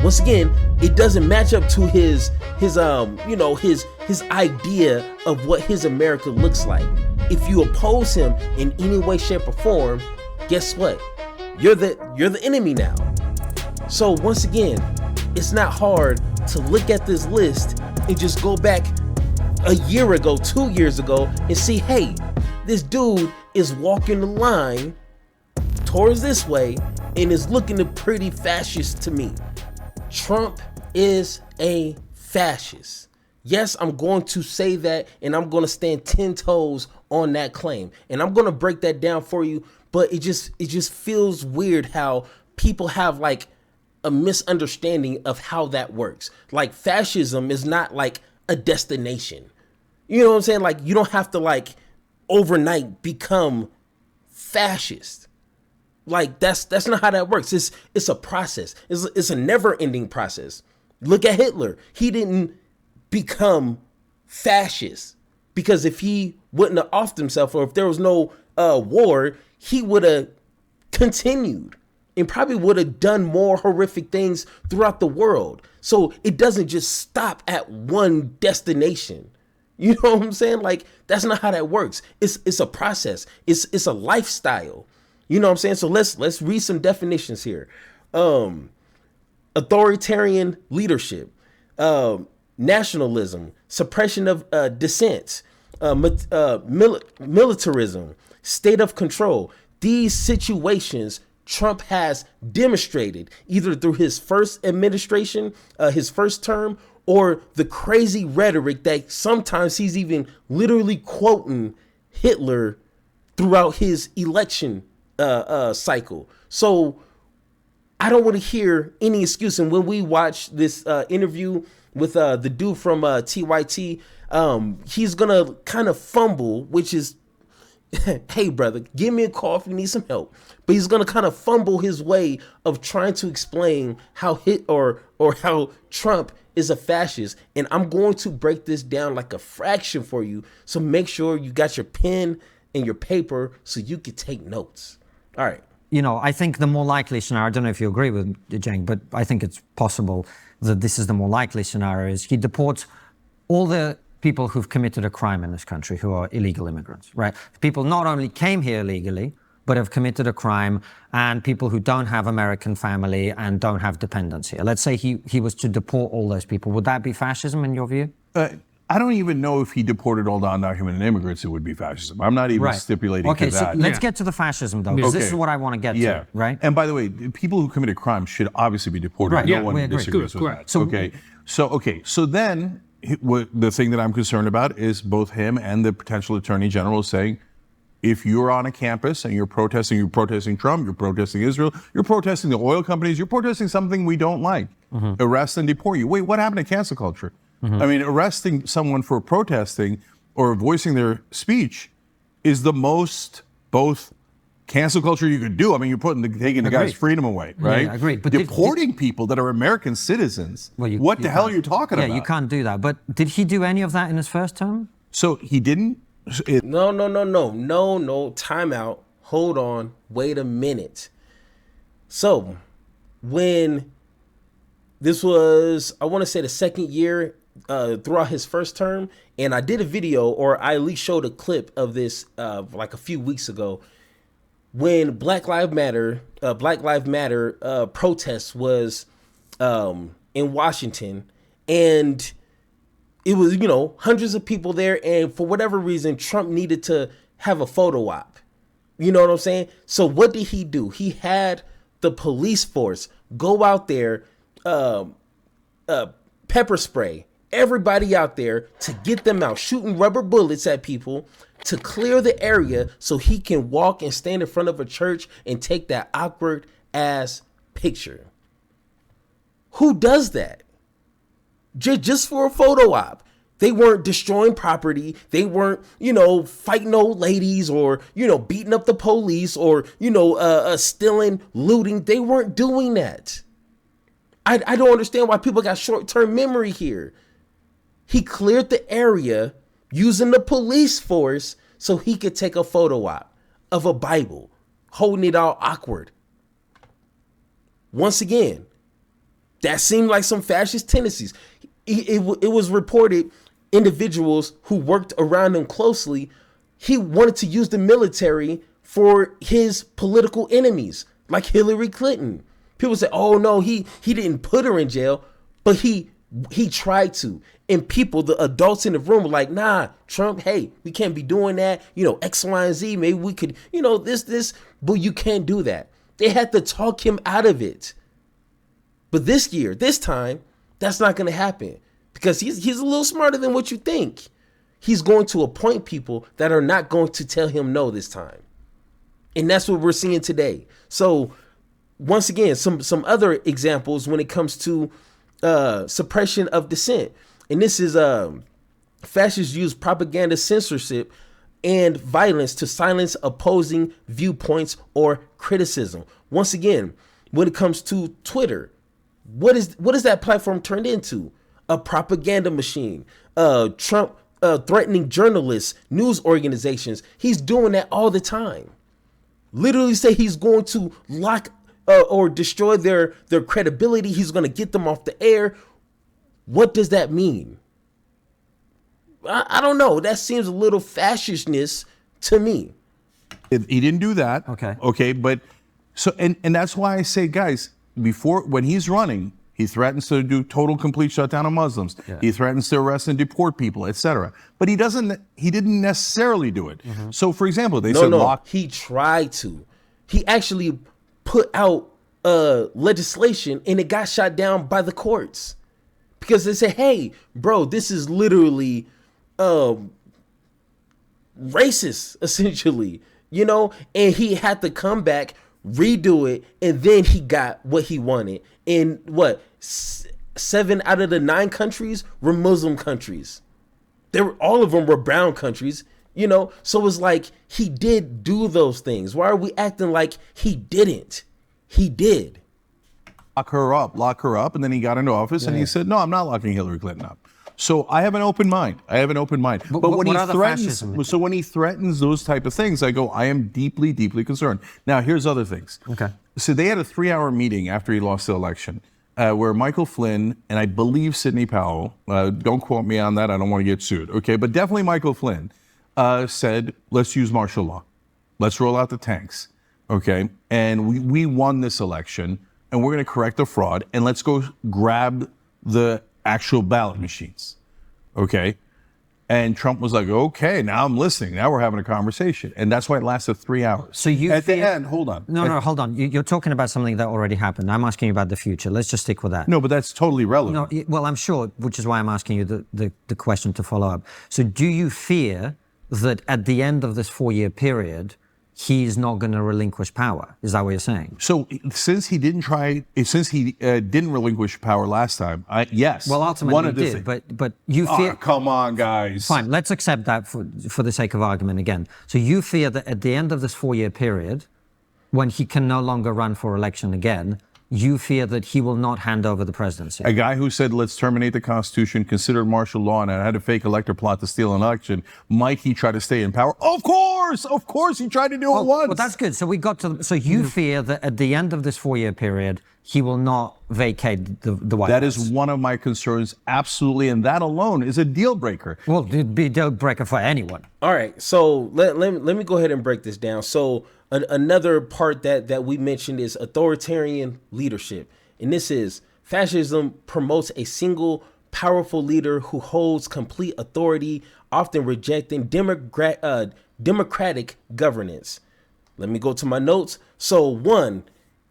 once again, it doesn't match up to his idea of what his America looks like. If you oppose him in any way, shape, or form, guess what? You're the enemy now. So once again, it's not hard to look at this list and just go back a year ago, 2 years ago, and see, hey, this dude is walking the line towards this way and is looking pretty fascist to me. Trump is a fascist. Yes, I'm going to say that, and I'm going to stand 10 toes on that claim, and I'm going to break that down for you. But it just feels weird how people have like a misunderstanding of how that works. Like, fascism is not like a destination. You know what I'm saying? Like, you don't have to like overnight become fascist. Like, that's not how that works. It's a process. It's a never-ending process. Look at Hitler. He didn't become fascist because if he wouldn't have offed himself, or if there was no war, he would have continued and probably would have done more horrific things throughout the world. So it doesn't just stop at one destination. You know what I'm saying? Like, that's not how that works. It's a process. It's a lifestyle. You know what I'm saying? So let's read some definitions here. Authoritarian leadership, nationalism, suppression of dissent, militarism, state of control. These situations Trump has demonstrated either through his first administration, his first term, or the crazy rhetoric that sometimes he's even literally quoting Hitler throughout his election cycle. So I don't want to hear any excuse. And when we watch this interview with the dude from TYT, he's going to kind of fumble, which is, hey, brother, give me a call if you need some help. But he's going to kind of fumble his way of trying to explain how how Trump is a fascist. And I'm going to break this down like a fraction for you. So make sure you got your pen and your paper so you can take notes. All right. You know, I think the more likely scenario, I don't know if you agree with Cenk, but I think it's possible that this is the more likely scenario, is he deports all the people who've committed a crime in this country, who are illegal immigrants, right? People not only came here illegally, but have committed a crime, and people who don't have American family and don't have dependents here. Let's say he was to deport all those people. Would that be fascism in your view? I don't even know if he deported all undocumented immigrants, it would be fascism. I'm not even stipulating to that. Okay, so let's get to the fascism, though, because this is what I want to get to, right? And by the way, people who committed crimes should obviously be deported. Right. No one disagrees with that. So then the thing that I'm concerned about is both him and the potential attorney general saying, if you're on a campus and you're protesting Trump, you're protesting Israel, you're protesting the oil companies, you're protesting something we don't like, arrest and deport you. Wait, what happened to cancel culture? I mean, arresting someone for protesting or voicing their speech is the most both cancel culture you could do. I mean, you're taking the guy's freedom away, right? Yeah, agreed. But deporting people that are American citizens, what the hell are you talking about? Yeah, you can't do that. But did he do any of that in his first term? So he didn't? No. Time out. Hold on. Wait a minute. So when this was, I want to say the second year throughout his first term, and I did a video, or I at least showed a clip of this like a few weeks ago, when Black Lives Matter protest was in Washington, and it was, hundreds of people there, and for whatever reason, Trump needed to have a photo op. You know what I'm saying? So what did he do? He had the police force go out there, pepper spray everybody out there to get them out, shooting rubber bullets at people to clear the area so he can walk and stand in front of a church and take that awkward ass picture. Who does that? Just for a photo op. They weren't destroying property. They weren't, fighting old ladies or, beating up the police or, stealing, looting. They weren't doing that. I don't understand why people got short-term memory here. He cleared the area using the police force so he could take a photo op of a Bible, holding it all awkward. Once again, That seemed like some fascist tendencies. It was reported individuals who worked around him closely, he wanted to use the military for his political enemies, like Hillary Clinton. People say, oh no, he didn't put her in jail, but he tried to. And people, the adults in the room were like, nah, Trump, hey, we can't be doing that. X, Y, and Z, maybe we could, this, but you can't do that. They had to talk him out of it. But this time, that's not going to happen because he's a little smarter than what you think. He's going to appoint people that are not going to tell him no this time. And that's what we're seeing today. So once again, some other examples when it comes to suppression of dissent. And this is fascists use propaganda, censorship, and violence to silence opposing viewpoints or criticism. Once again, when it comes to Twitter, what is that platform turned into? A propaganda machine. Trump threatening journalists, news organizations. He's doing that all the time. Literally say he's going to lock or destroy their credibility. He's going to get them off the air. What does that mean? I don't know. That seems a little fascistness to me. He didn't do that. Okay. But so, and that's why I say, guys, when he's running, he threatens to do total complete shutdown of Muslims. Yeah. He threatens to arrest and deport people, etc. But he didn't necessarily do it. Mm-hmm. So for example, he tried to. He actually put out legislation and it got shot down by the courts. Because they say, hey, bro, this is literally racist, essentially, and he had to come back, redo it, and then he got what he wanted. And 7 out of the 9 countries were Muslim countries. All of them were brown countries, so it's like he did do those things. Why are we acting like he didn't? He did. Lock her up. And then he got into office and he said, no, I'm not locking Hillary Clinton up. So I have an open mind. But when he threatens those type of things, I go, I am deeply, deeply concerned. Now, here's other things. Okay. So they had a 3-hour meeting after he lost the election where Michael Flynn and I believe Sidney Powell, don't quote me on that, I don't want to get sued, okay, but definitely Michael Flynn said, let's use martial law. Let's roll out the tanks, okay? And we won this election. And we're going to correct the fraud, and let's go grab the actual ballot machines, okay? And Trump was like, okay, now I'm listening. Now we're having a conversation. And that's why it lasted 3 hours. So at the end, hold on. No, hold on. You're talking about something that already happened. I'm asking you about the future. Let's just stick with that. No, but that's totally relevant. No, well, I'm sure, which is why I'm asking you the question to follow up. So do you fear that at the end of this 4-year period, he's not going to relinquish power? Is that what you're saying? So since he didn't relinquish power last time, yes. Well, ultimately he did, but you fear... come on, guys. Fine, let's accept that for the sake of argument again. So you fear that at the end of this 4-year period, when he can no longer run for election again, you fear that he will not hand over the presidency. A guy who said, let's terminate the Constitution, consider martial law, and had a fake elector plot to steal an election, might he try to stay in power? Of course, he tried to do it once. Well, that's good. So so you fear that at the end of this 4-year period, he will not vacate the White House. That is one of my concerns, absolutely, and that alone is a deal breaker. Well, it'd be a deal breaker for anyone. All right, so let me go ahead and break this down. So another part that we mentioned is authoritarian leadership. And this is fascism promotes a single powerful leader who holds complete authority, often rejecting democratic governance. Let me go to my notes. So 1,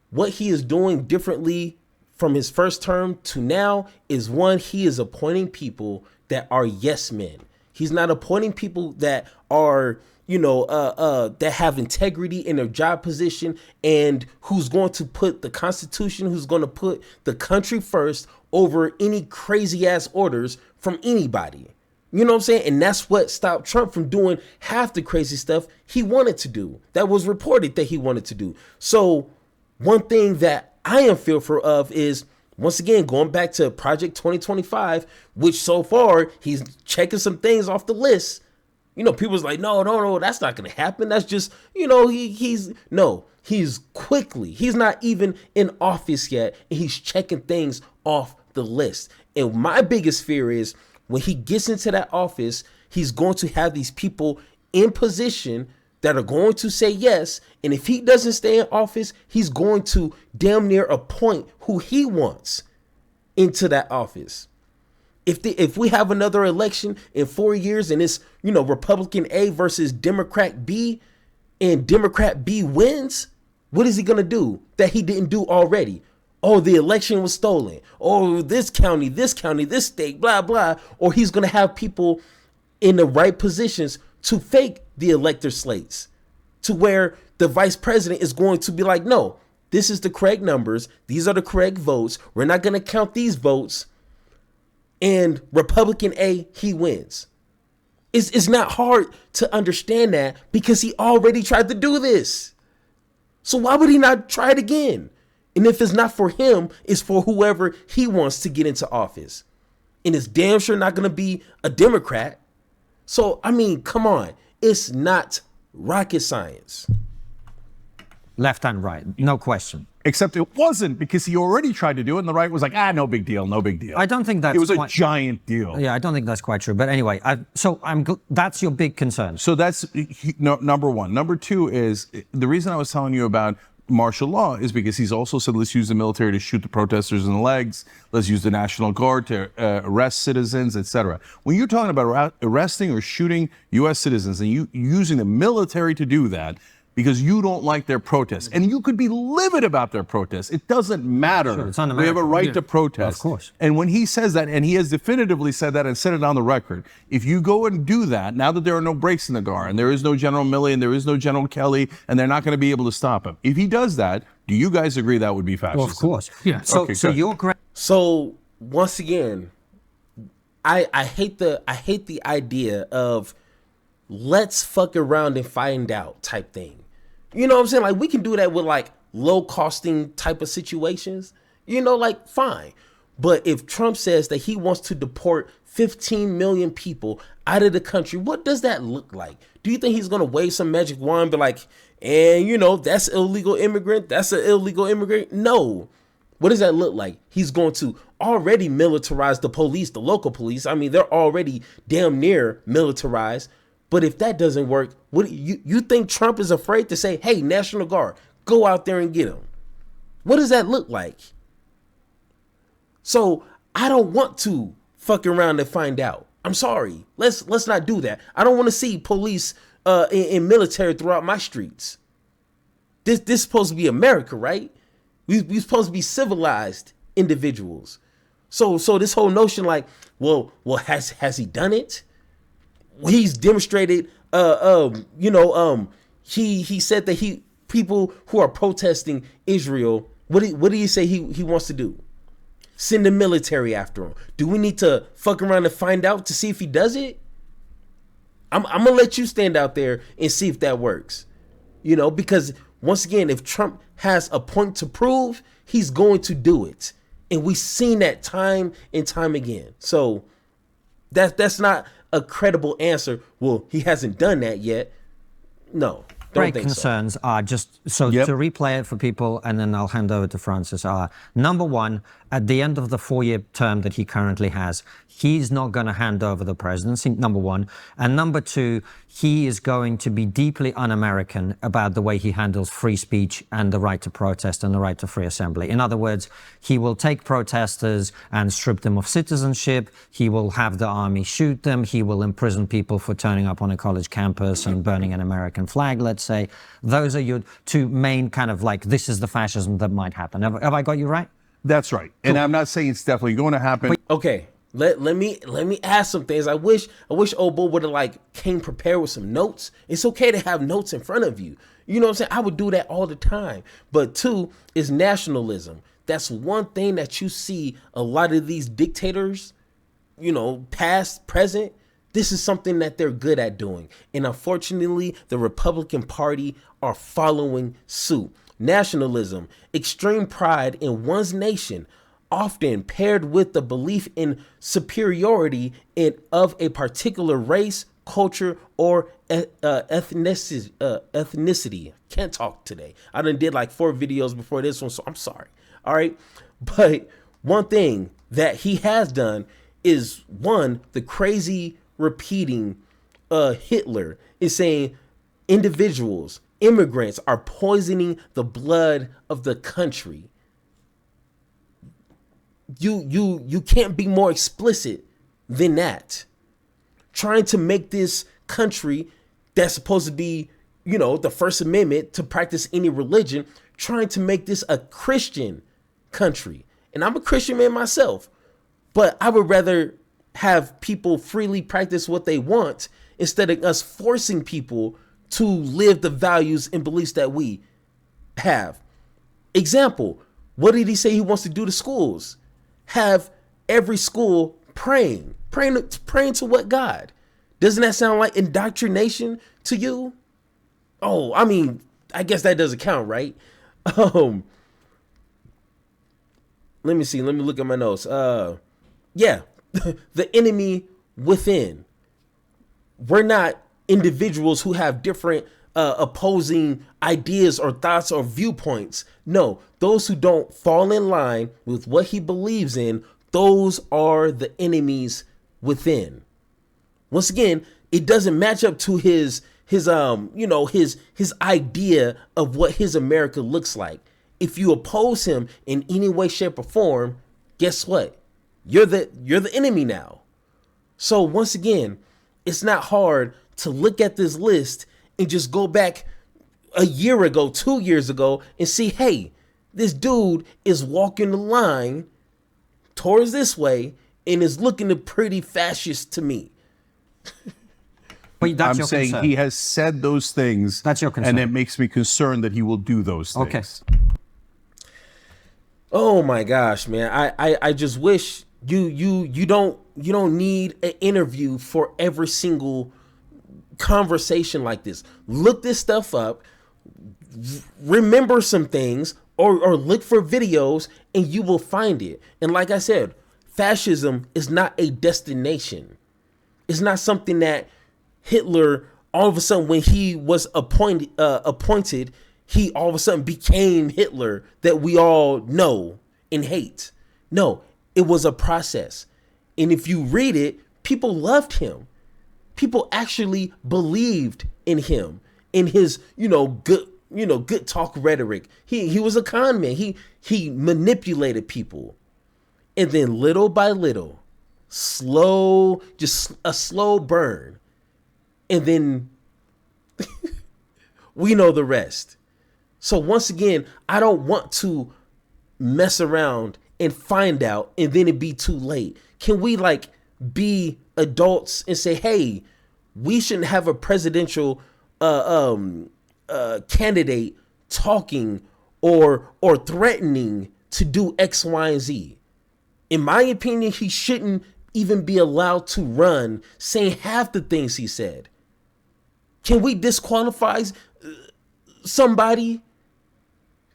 what he is doing differently from his first term to now is 1, he is appointing people that are yes men. He's not appointing people that are, that have integrity in their job position and who's going to put the Constitution, who's going to put the country first over any crazy ass orders from anybody. You know what I'm saying? And that's what stopped Trump from doing half the crazy stuff he wanted to do. That was reported that he wanted to do. So one thing that I am fearful of is, once again, going back to Project 2025, which so far he's checking some things off the list. People's like, no, that's not going to happen. That's just, he's he's not even in office yet, and he's checking things off the list. And my biggest fear is when he gets into that office, he's going to have these people in position that are going to say yes. And if he doesn't stay in office, he's going to damn near appoint who he wants into that office. If we have another election in 4 years and it's, Republican A versus Democrat B, and Democrat B wins, what is he going to do that he didn't do already? Oh, the election was stolen. Oh, this county, this state, blah, blah. Or he's going to have people in the right positions to fake the elector slates, to where the vice president is going to be like, no, this is the correct numbers. These are the correct votes. We're not going to count these votes. And Republican A, he wins. It's not hard to understand that because he already tried to do this. So why would he not try it again? And if it's not for him, it's for whoever he wants to get into office. And it's damn sure not going to be a Democrat. So, I mean, come on. It's not rocket science. Left and right, no question. Except it wasn't, because he already tried to do it, and the right was like, no big deal, no big deal. I don't think that's it was a giant deal. Yeah, I don't think that's quite true. But anyway, that's your big concern. So that's number one. Number two is, the reason I was telling you about martial law is because he's also said, let's use the military to shoot the protesters in the legs. Let's use the National Guard to arrest citizens, etc. When you're talking about arresting or shooting U.S. citizens and you using the military to do that, because you don't like their protests. And you could be livid about their protests. It doesn't matter. Sure, it's we have a right to protest. Of course. And when he says that, and he has definitively said that and said it on the record, if you go and do that, now that there are no brakes in the car, and there is no General Milley, and there is no General Kelly, and they're not going to be able to stop him. If he does that, do you guys agree that would be fascism? Well, of course. Yeah. So you're great. So once again, I hate the idea of let's fuck around and find out type thing. You know what I'm saying? Like, we can do that with like low costing type of situations, like fine. But if Trump says that he wants to deport 15 million people out of the country, what does that look like? Do you think he's going to wave some magic wand and be like, and that's illegal immigrant. That's an illegal immigrant. No. What does that look like? He's going to already militarize the police, the local police. I mean, they're already damn near militarized. But if that doesn't work, what you think Trump is afraid to say, hey, National Guard, go out there and get them? What does that look like? So I don't want to fuck around and find out. I'm sorry. Let's not do that. I don't want to see police and military throughout my streets. This is supposed to be America, right? We supposed to be civilized individuals. So this whole notion like, well, has he done it? He's demonstrated, he said that people who are protesting Israel, what do you say he wants to do? Send the military after him. Do we need to fuck around and find out to see if he does it? I'm going to let you stand out there and see if that works. Because once again, if Trump has a point to prove, he's going to do it. And we've seen that time and time again. So that's not a credible answer. Well, he hasn't done that yet. No, don't Great think concerns so. are just, so to replay it for people, and then I'll hand over to Francis, are number one, at the end of the 4-year term that he currently has, he's not going to hand over the presidency, number one. And number two, he is going to be deeply un-American about the way he handles free speech and the right to protest and the right to free assembly. In other words, he will take protesters and strip them of citizenship. He will have the army shoot them. He will imprison people for turning up on a college campus and burning an American flag, let's say. Those are your two main kind of like, this is the fascism that might happen. Have I got you right? That's right. And I'm not saying it's definitely going to happen. Okay. Let me ask some things. I wish Obo would have came prepared with some notes. It's okay to have notes in front of you. You know what I'm saying? I would do that all the time. But two is nationalism. That's one thing that you see a lot of these dictators, past, present. This is something that they're good at doing. And unfortunately, the Republican Party are following suit. Nationalism, extreme pride in one's nation, often paired with the belief in superiority of a particular race, culture, or ethnicity. Can't talk today. I done did like 4 videos before this one, so I'm sorry. All right. But one thing that he has done is, one, the crazy repeating Hitler is saying individuals, immigrants are poisoning the blood of the country. You can't be more explicit than that. Trying to make this country that's supposed to be, the First Amendment to practice any religion, trying to make this a Christian country. And I'm a Christian man myself, but I would rather have people freely practice what they want instead of us forcing people to live the values and beliefs that we have. Example, what did he say he wants to do to schools? Have every school praying to what God? Doesn't that sound like indoctrination to you? Oh, I mean, I guess that doesn't count, right? Let me see. Let me look at my notes. Yeah, the enemy within. We're not individuals who have different opposing ideas or thoughts or viewpoints. No, those who don't fall in line with what he believes in, those are the enemies within. Once again, it doesn't match up to his idea of what his America looks like. If you oppose him in any way, shape, or form, guess what? You're the enemy now. So once again, it's not hard to look at this list and just go back a year ago, 2 years ago, and see, hey, this dude is walking the line towards this way and is looking pretty fascist to me. But that's I'm saying concern. He has said those things. That's your concern. And it makes me concerned that he will do those things. Okay. Oh my gosh, man. I just wish you don't need an interview for every single conversation like this. Look this stuff up, remember some things, or look for videos, and you will find it. And like I said, fascism is not a destination. It's not something that Hitler, all of a sudden, when he was appointed, he all of a sudden became Hitler that we all know and hate. No, it was a process. And if you read it, people loved him. People actually believed in him, in his, good talk rhetoric. He was a con man. He manipulated people. And then little by little, just a slow burn. And then we know the rest. So once again, I don't want to mess around and find out and then it be too late. Can we be adults and say, hey, we shouldn't have a presidential candidate talking or threatening to do X, Y, and Z. In my opinion, he shouldn't even be allowed to run saying half the things he said. Can we disqualify somebody?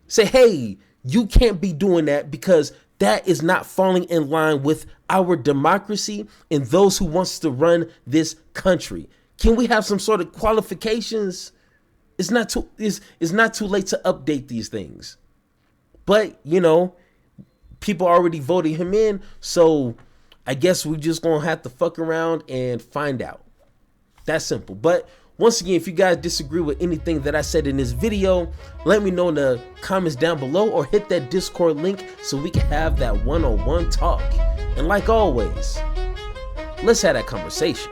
Say, hey, you can't be doing that because that is not falling in line with our democracy and those who wants to run this country. Can we have some sort of qualifications? It's not too late to update these things. But, people already voted him in, so I guess we're just going to have to fuck around and find out. That's simple. But once again, if you guys disagree with anything that I said in this video, let me know in the comments down below or hit that Discord link so we can have that one-on-one talk. And like always, let's have that conversation.